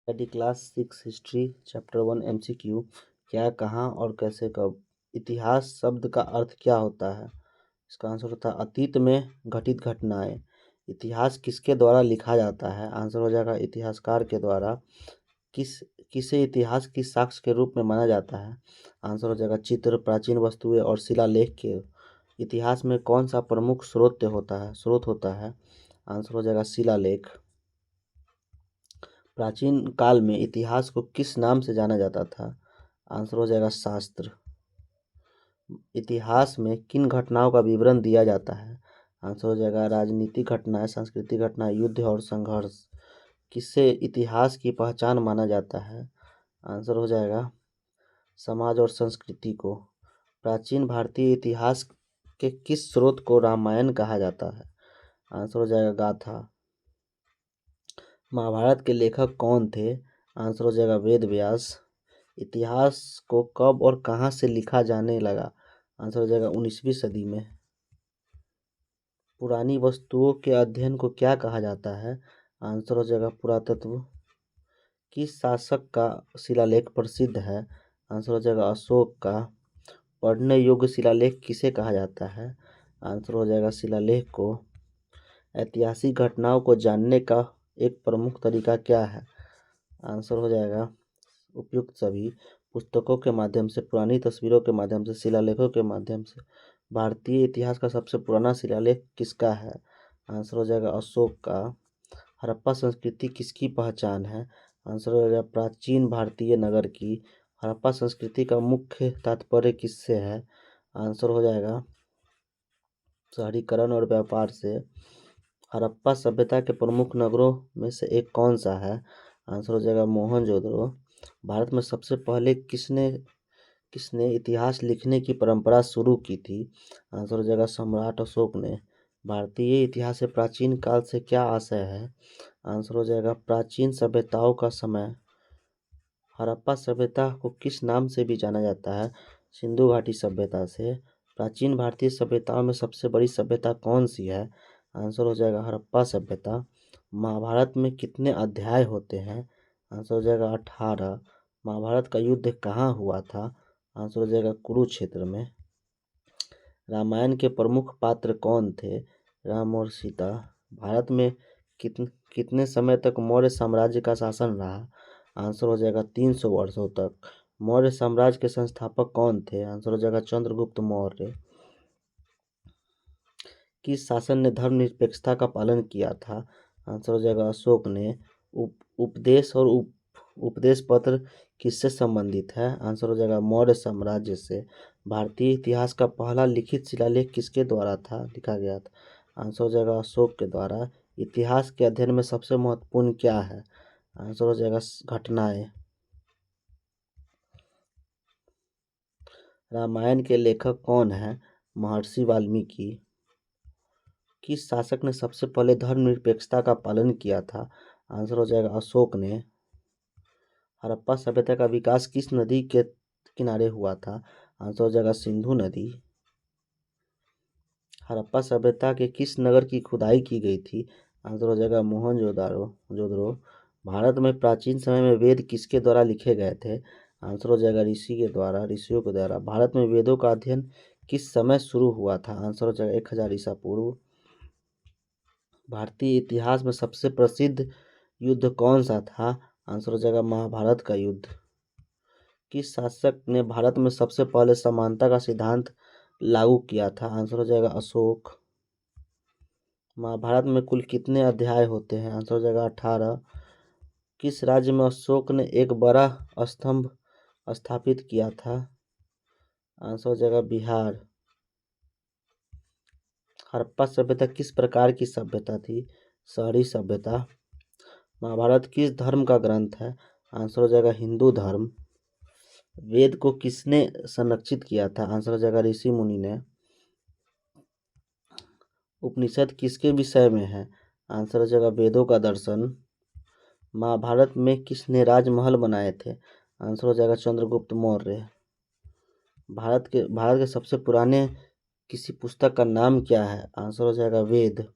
यदि class 6 history chapter 1 MCQ क्या, कहाँ और कैसे, कब। इतिहास शब्द का अर्थ क्या होता है? इसका आंसर होता है अतीत में घटित घटनाएं। इतिहास किसके द्वारा लिखा जाता है? आंसर हो जाएगा इतिहासकार के द्वारा। किस किसे इतिहास की साक्ष्य के रूप में माना जाता है? आंसर हो जाएगा चित्र, प्राचीन वस्तुएं और शिलालेख के। इतिहास में कौन सा प्रमुख स्रोत होता है? आंसर हो जाएगा शिलालेख। प्राचीन काल में इतिहास को किस नाम से जाना जाता था? आंसर हो जाएगा शास्त्र। इतिहास में किन घटनाओं का विवरण दिया जाता है? आंसर हो जाएगा राजनीतिक घटनाएं, सांस्कृतिक घटनाएं, युद्ध और संघर्ष। किससे इतिहास की पहचान माना जाता है? आंसर हो जाएगा समाज और संस्कृति को। प्राचीन भारतीय इतिहास के किस स्रोत को रामायण कहा जाता है? आंसर हो जाएगा गाथा। महाभारत के लेखक कौन थे? आंसर हो जाएगा वेद व्यास। इतिहास को कब और कहाँ से लिखा जाने लगा? आंसर हो जाएगा 19वीं सदी में। पुरानी वस्तुओं के अध्ययन को क्या कहा जाता है? आंसर हो जाएगा पुरातत्व। किस शासक का शिलालेख प्रसिद्ध है? आंसर हो जाएगा अशोक का। पढ़ने योग्य शिलालेख किसे कहा जाता है? आंसर हो जाएगा शिलालेख को। ऐतिहासिक घटनाओं को जानने का एक प्रमुख तरीका क्या है? आंसर हो जाएगा उपयुक्त सभी। पुस्तकों के माध्यम से, पुरानी तस्वीरों के माध्यम से, शिलालेखों के माध्यम से। भारतीय इतिहास का सबसे पुराना शिलालेख किसका है? आंसर हो जाएगा अशोक का। हड़प्पा संस्कृति किसकी पहचान है? आंसर हो जाएगा प्राचीन भारतीय नगर की। हड़प्पा संस्कृति का मुख्य तात्पर्य किससे है? आंसर हो जाएगा शहरीकरण और व्यापार से। हड़प्पा सभ्यता के प्रमुख नगरों में से एक कौन सा है? आंसर हो जाएगा मोहनजोदड़ो। भारत में सबसे पहले किसने किसने इतिहास लिखने की परंपरा शुरू की थी? आंसर हो जाएगा सम्राट अशोक ने। भारतीय इतिहास से प्राचीन काल से क्या आशय है? आंसर हो जाएगा प्राचीन सभ्यताओं का समय। हड़प्पा सभ्यता को किस नाम से भी जाना जाता है? सिंधु घाटी सभ्यता से। प्राचीन भारतीय सभ्यताओं में सबसे बड़ी सभ्यता कौन सी है? आंसर हो जाएगा हड़प्पा सभ्यता। महाभारत में कितने अध्याय होते हैं? आंसर हो जाएगा 18। महाभारत का युद्ध कहाँ हुआ था? आंसर हो जाएगा कुरुक्षेत्र में। रामायण के प्रमुख पात्र कौन थे? राम और सीता। भारत में कितने समय तक मौर्य साम्राज्य का शासन रहा? आंसर हो जाएगा 300 वर्षों तक। मौर्य साम्राज्य के संस्थापक कौन थे? आंसर हो जाएगा चंद्रगुप्त मौर्य। किस शासन ने धर्मनिरपेक्षता का पालन किया था? आंसर हो जाएगा अशोक ने। उपदेश और उपदेश पत्र किससे संबंधित है? आंसर हो जाएगा मौर्य साम्राज्य से। भारतीय इतिहास का पहला लिखित शिलालेख किसके द्वारा लिखा गया था? आंसर हो जाएगा अशोक के द्वारा। इतिहास के अध्ययन में सबसे महत्वपूर्ण क्या है? आंसर हो जाएगा घटनाएं। रामायण के लेखक कौन है? महर्षि वाल्मीकि। किस शासक ने सबसे पहले धर्मनिरपेक्षता का पालन किया था? आंसर हो जाएगा अशोक ने। हड़प्पा सभ्यता का विकास किस नदी के किनारे हुआ था? आंसर हो जाएगा सिंधु नदी। हड़प्पा सभ्यता के किस नगर की खुदाई की गई थी? आंसर हो जाएगा मोहनजोदड़ो। भारत में प्राचीन समय में वेद किसके द्वारा लिखे गए थे? आंसर हो जाएगा ऋषियों के द्वारा। भारत में वेदों का अध्ययन किस समय शुरू हुआ था? आंसर हो जाएगा 1000 ईसा पूर्व। भारतीय इतिहास में सबसे प्रसिद्ध युद्ध कौन सा था? आंसर हो जाएगा महाभारत का युद्ध। किस शासक ने भारत में सबसे पहले समानता का सिद्धांत लागू किया था? आंसर हो जाएगा अशोक। महाभारत में कुल कितने अध्याय होते हैं? आंसर हो जाएगा 18। किस राज्य में अशोक ने एक बड़ा स्तंभ स्थापित किया था? आंसर हो जाएगा बिहार। हड़प्पा सभ्यता किस प्रकार की सभ्यता थी? शहरी सभ्यता। महाभारत किस धर्म का ग्रंथ है? आंसर हो जाएगा हिंदू धर्म। वेद को किसने संरक्षित किया था? आंसर हो जाएगा ऋषि मुनि ने। उपनिषद किसके विषय में है? आंसर हो जाएगा वेदों का दर्शन। महाभारत में किसने राजमहल बनाए थे? आंसर हो जाएगा चंद्रगुप्त मौर्य। भारत के सबसे पुराने किसी पुस्तक का नाम क्या है? आंसर हो जाएगा वेद।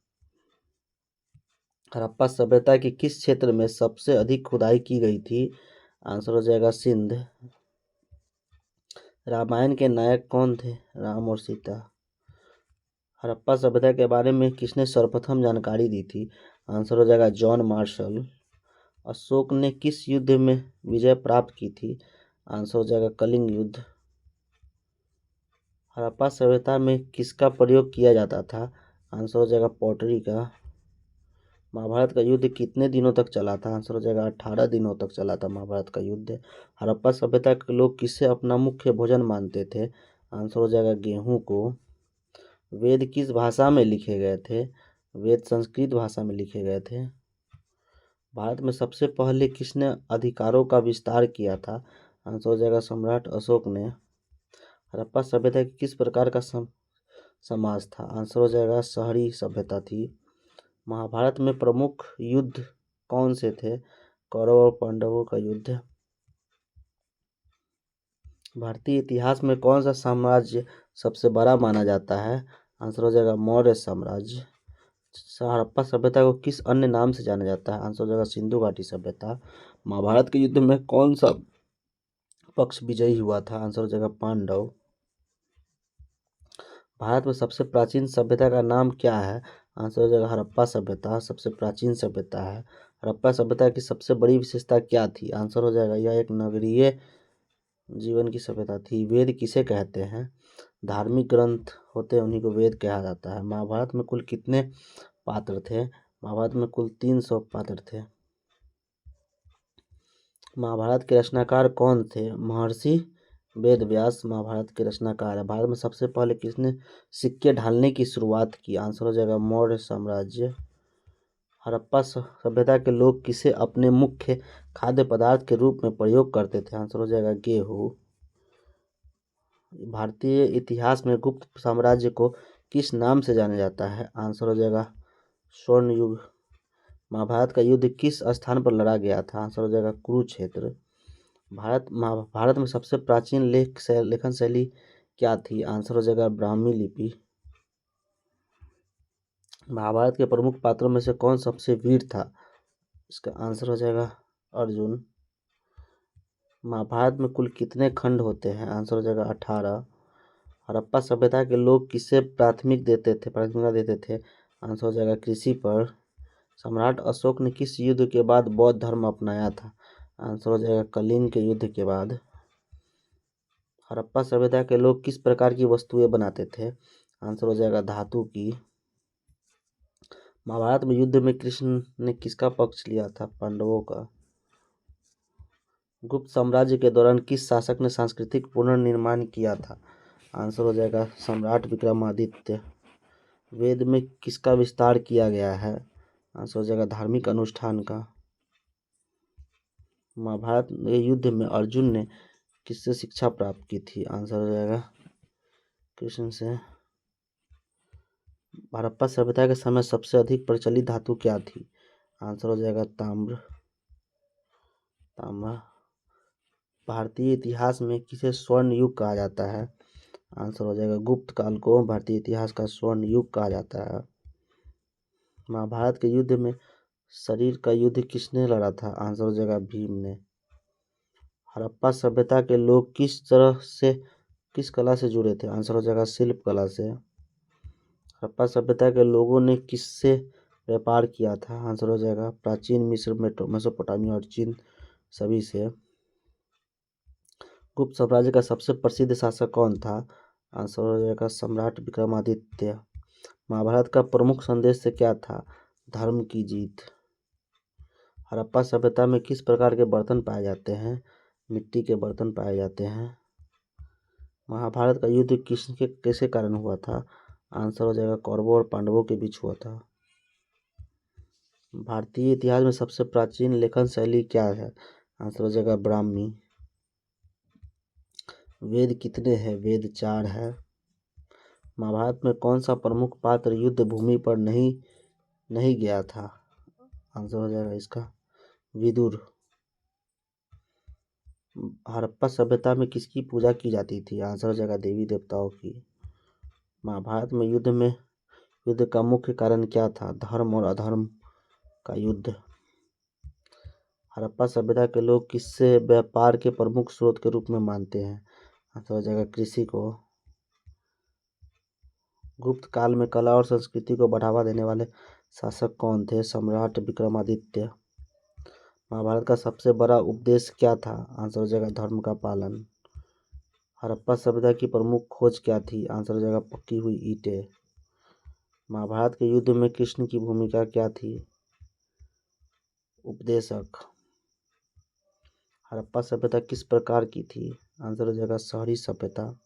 हड़प्पा सभ्यता के किस क्षेत्र में सबसे अधिक खुदाई की गई थी? आंसर हो जाएगा सिंध। रामायण के नायक कौन थे? राम और सीता। हड़प्पा सभ्यता के बारे में किसने सर्वप्रथम जानकारी दी थी? आंसर हो जाएगा जॉन मार्शल। अशोक ने किस युद्ध में विजय प्राप्त की थी? आंसर हो जाएगा कलिंग युद्ध। हड़प्पा सभ्यता में किसका प्रयोग किया जाता था? आंसर हो जाएगा पॉटरी का। महाभारत का युद्ध कितने दिनों तक चला था? आंसर हो जाएगा 18 दिनों तक चला था महाभारत का युद्ध। हड़प्पा सभ्यता के लोग किसे अपना मुख्य भोजन मानते थे? आंसर हो जाएगा गेहूं को। वेद किस भाषा में लिखे गए थे? वेद संस्कृत भाषा में लिखे गए थे। भारत में सबसे पहले किसने अधिकारों का विस्तार किया था? आंसर हो जाएगा सम्राट अशोक ने। हड़प्पा सभ्यता की किस प्रकार का समाज था? आंसर हो जाएगा शहरी सभ्यता थी। महाभारत में प्रमुख युद्ध कौन से थे? कौरव और पांडवों का युद्ध। भारतीय इतिहास में कौन सा साम्राज्य सबसे बड़ा माना जाता है? आंसर हो जाएगा मौर्य साम्राज्य। हड़प्पा सभ्यता को किस अन्य नाम से जाना जाता है? आंसर हो जाएगा सिंधु घाटी सभ्यता। महाभारत के युद्ध में कौन सा पक्ष विजयी हुआ था? आंसर हो जाएगा पांडव। भारत में सबसे प्राचीन सभ्यता का नाम क्या है? आंसर हो जाएगा हड़प्पा सभ्यता सबसे प्राचीन सभ्यता है। हड़प्पा सभ्यता की सबसे बड़ी विशेषता क्या थी? आंसर हो जाएगा यह एक नगरीय जीवन की सभ्यता थी। वेद किसे कहते हैं? धार्मिक ग्रंथ होते हैं उन्हीं को वेद कहा जाता है। महाभारत में कुल कितने पात्र थे? महाभारत में कुल 300 पात्र थे। महाभारत के रचनाकार कौन थे? महर्षि वेद व्यास महाभारत के रचनाकार है। भारत में सबसे पहले किसने सिक्के ढालने की शुरुआत की? आंसर हो जाएगा मौर्य साम्राज्य। हड़प्पा सभ्यता के लोग किसे अपने मुख्य खाद्य पदार्थ के रूप में प्रयोग करते थे? आंसर हो जाएगा गेहूं। भारतीय इतिहास में गुप्त साम्राज्य को किस नाम से जाना जाता है? आंसर हो जाएगा स्वर्ण युग। महाभारत का युद्ध किस स्थान पर लड़ा गया था? आंसर हो जाएगा कुरुक्षेत्र। भारत में सबसे प्राचीन लेखन शैली क्या थी? आंसर हो जाएगा ब्राह्मी लिपि। महाभारत के प्रमुख पात्रों में से कौन सबसे वीर था? इसका आंसर हो जाएगा अर्जुन। महाभारत में कुल कितने खंड होते हैं? आंसर हो जाएगा 18। हड़प्पा सभ्यता के लोग किसे प्राथमिकता देते थे? आंसर हो जाएगा कृषि पर। सम्राट अशोक ने किस युद्ध के बाद बौद्ध धर्म अपनाया था? आंसर हो जाएगा कलिंग के युद्ध के बाद। हड़प्पा सभ्यता के लोग किस प्रकार की वस्तुएं बनाते थे? आंसर हो जाएगा धातु की। महाभारत में युद्ध में कृष्ण ने किसका पक्ष लिया था? पांडवों का। गुप्त साम्राज्य के दौरान किस शासक ने सांस्कृतिक पुनर्निर्माण किया था? आंसर हो जाएगा सम्राट विक्रमादित्य। वेद में किसका विस्तार किया गया है? आंसर हो जाएगा धार्मिक अनुष्ठान का। महाभारत के युद्ध में अर्जुन ने किससे शिक्षा प्राप्त की थी? आंसर हो जाएगा कृष्ण से। हड़प्पा सभ्यता के समय सबसे अधिक प्रचलित धातु क्या थी? आंसर हो जाएगा ताम्र। भारतीय इतिहास में किसे स्वर्ण युग कहा जाता है? आंसर हो जाएगा गुप्त काल को भारतीय इतिहास का स्वर्ण युग कहा जाता है। महाभारत के युद्ध में शरीर का युद्ध किसने लड़ा था? आंसर हो जाएगा भीम ने। हड़प्पा सभ्यता के लोग किस कला से जुड़े थे? आंसर हो जाएगा शिल्प कला से। हड़प्पा सभ्यता के लोगों ने किससे व्यापार किया था? आंसर हो जाएगा प्राचीन मिस्र मेसोपोटामिया और चीन सभी से। गुप्त साम्राज्य का सबसे प्रसिद्ध शासक कौन था? आंसर हो जाएगा सम्राट विक्रमादित्य। महाभारत का प्रमुख संदेश से क्या था? धर्म की जीत। हड़प्पा सभ्यता में किस प्रकार के बर्तन पाए जाते हैं? मिट्टी के बर्तन पाए जाते हैं। महाभारत का युद्ध किसके कारण हुआ था? आंसर हो जाएगा कौरवों और पांडवों के बीच हुआ था। भारतीय इतिहास में सबसे प्राचीन लेखन शैली क्या है? आंसर हो जाएगा ब्राह्मी। वेद कितने हैं? वेद 4 है। महाभारत में कौन सा प्रमुख पात्र युद्ध भूमि पर नहीं गया था? आंसर हो जाएगा इसका विदुर। हड़प्पा सभ्यता में किसकी पूजा की जाती थी? आंसर हो जाएगा देवी देवताओं की। महाभारत में युद्ध का मुख्य कारण क्या था? धर्म और अधर्म का युद्ध। हड़प्पा सभ्यता के लोग किससे व्यापार के प्रमुख स्रोत के रूप में मानते हैं? आंसर हो जाएगा कृषि को। गुप्त काल में कला और संस्कृति को बढ़ावा देने वाले शासक कौन थे? सम्राट विक्रमादित्य। महाभारत का सबसे बड़ा उपदेश क्या था? आंसर हो जाएगा धर्म का पालन। हड़प्पा सभ्यता की प्रमुख खोज क्या थी? आंसर हो जाएगा पकी हुई ईंटें। महाभारत के युद्ध में कृष्ण की भूमिका क्या थी? उपदेशक। हड़प्पा सभ्यता किस प्रकार की थी? आंसर हो जाएगा शहरी सभ्यता।